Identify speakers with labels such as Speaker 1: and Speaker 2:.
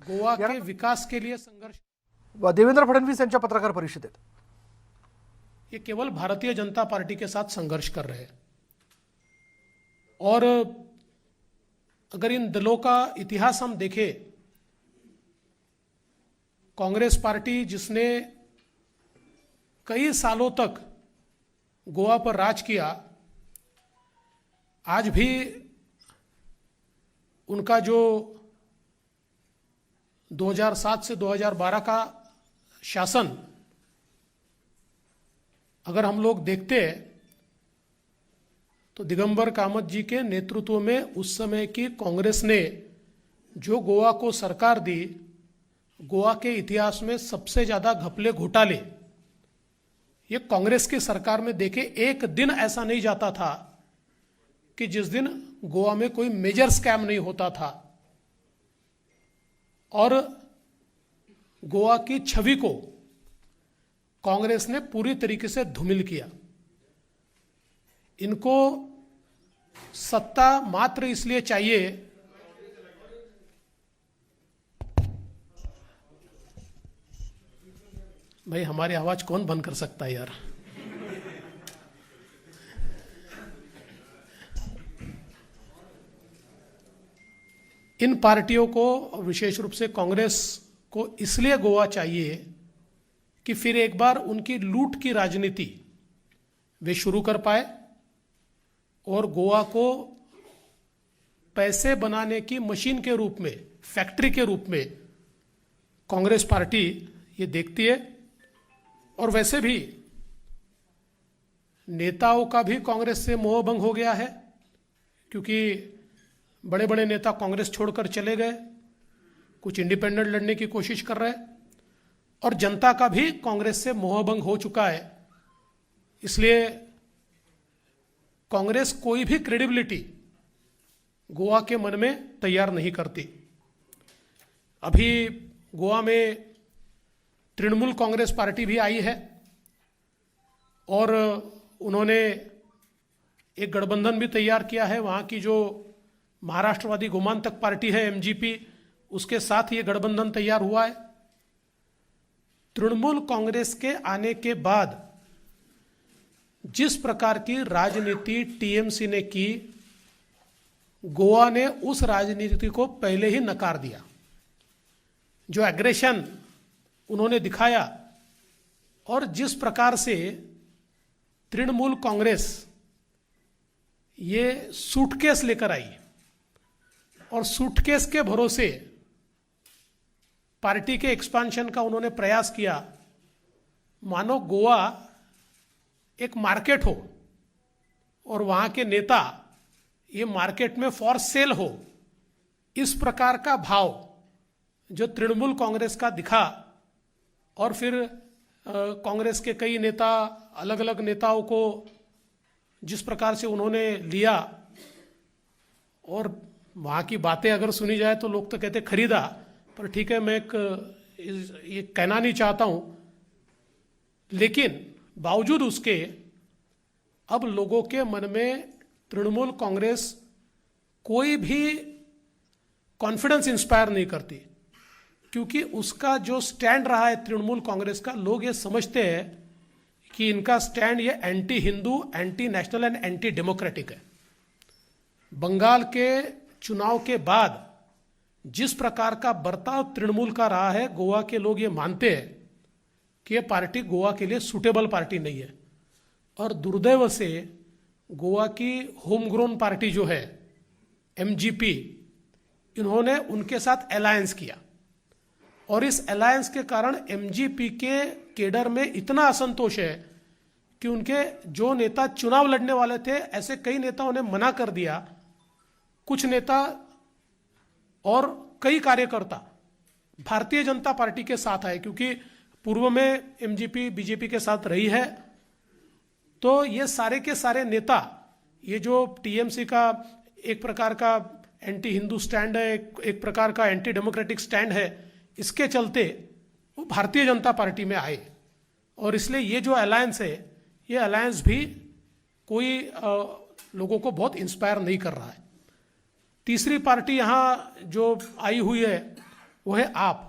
Speaker 1: गोवा के विकास के लिए संघर्ष
Speaker 2: देवेंद्र फडणवीस यांच्या पत्रकार परिषदेत
Speaker 1: ये केवल भारतीय जनता पार्टी के साथ संघर्ष कर रहे हैं। और अगर इन दलों का इतिहास हम देखें, कांग्रेस पार्टी जिसने कई सालों तक गोवा पर राज किया, आज भी उनका जो 2007 से 2012 का शासन अगर हम लोग देखते हैं तो दिगंबर कामत जी के नेतृत्व में उस समय की कांग्रेस ने जो गोवा को सरकार दी, गोवा के इतिहास में सबसे ज्यादा घपले घोटाले ये कांग्रेस की सरकार में देखे। एक दिन ऐसा नहीं जाता था कि जिस दिन गोवा में कोई मेजर स्कैम नहीं होता था। और गोवा की छवि को कांग्रेस ने पूरी तरीके से धूमिल किया। इनको सत्ता मात्र इसलिए चाहिए भाई, हमारी आवाज कौन बंद कर सकता है यार। इन पार्टियों को, विशेष रूप से कांग्रेस को, इसलिए गोवा चाहिए कि फिर एक बार उनकी लूट की राजनीति वे शुरू कर पाए और गोवा को पैसे बनाने की मशीन के रूप में, फैक्ट्री के रूप में कांग्रेस पार्टी ये देखती है। और वैसे भी नेताओं का भी कांग्रेस से मोहभंग हो गया है, क्योंकि बड़े बड़े नेता कांग्रेस छोड़कर चले गए, कुछ इंडिपेंडेंट लड़ने की कोशिश कर रहे हैं, और जनता का भी कांग्रेस से मोहभंग हो चुका है। इसलिए कांग्रेस कोई भी क्रेडिबिलिटी गोवा के मन में तैयार नहीं करती। अभी गोवा में तृणमूल कांग्रेस पार्टी भी आई है और उन्होंने एक गठबंधन भी तैयार किया है। वहाँ की जो महाराष्ट्रवादी गोमांतक पार्टी है एमजीपी, उसके साथ ये गठबंधन तैयार हुआ है। तृणमूल कांग्रेस के आने के बाद जिस प्रकार की राजनीति टीएमसी ने की, गोवा ने उस राजनीति को पहले ही नकार दिया। जो एग्रेशन उन्होंने दिखाया और जिस प्रकार से तृणमूल कांग्रेस ये सूटकेस लेकर आई और सूटकेस के भरोसे पार्टी के एक्सपांशन का उन्होंने प्रयास किया, मानो गोवा एक मार्केट हो और वहां के नेता ये मार्केट में फॉर सेल हो। इस प्रकार का भाव जो तृणमूल कांग्रेस का दिखा, और फिर कांग्रेस के कई नेता, अलग अलग नेताओं को जिस प्रकार से उन्होंने लिया, और वहाँ की बातें अगर सुनी जाए तो लोग तो कहते खरीदा, पर ठीक है, मैं ये कहना नहीं चाहता हूँ, लेकिन बावजूद उसके अब लोगों के मन में तृणमूल कांग्रेस कोई भी कॉन्फिडेंस इंस्पायर नहीं करती, क्योंकि उसका जो स्टैंड रहा है तृणमूल कांग्रेस का, लोग ये समझते हैं कि इनका स्टैंड ये anti Hindu, anti national and anti democratic है। बंगाल के चुनाव के बाद जिस प्रकार का बर्ताव तृणमूल का रहा है, गोवा के लोग ये मानते हैं कि ये पार्टी गोवा के लिए सूटेबल पार्टी नहीं है। और दुर्दैव से गोवा की होम ग्रोन पार्टी जो है एमजीपी, इन्होंने उनके साथ अलायंस किया, और इस अलायंस के कारण एमजीपी के केडर में इतना असंतोष है कि उनके जो नेता चुनाव लड़ने वाले थे, ऐसे कई नेताओं ने मना कर दिया। कुछ नेता और कई कार्यकर्ता भारतीय जनता पार्टी के साथ आए, क्योंकि पूर्व में एमजीपी बीजेपी के साथ रही है। तो ये सारे के सारे नेता, ये जो टीएमसी का एक प्रकार का एंटी हिंदू स्टैंड है, एक प्रकार का एंटी डेमोक्रेटिक स्टैंड है, इसके चलते वो भारतीय जनता पार्टी में आए। और इसलिए ये जो अलायंस है, ये अलायंस भी कोई लोगों को बहुत इंस्पायर नहीं कर रहा है। तीसरी पार्टी यहाँ जो आई हुई है वो है आप।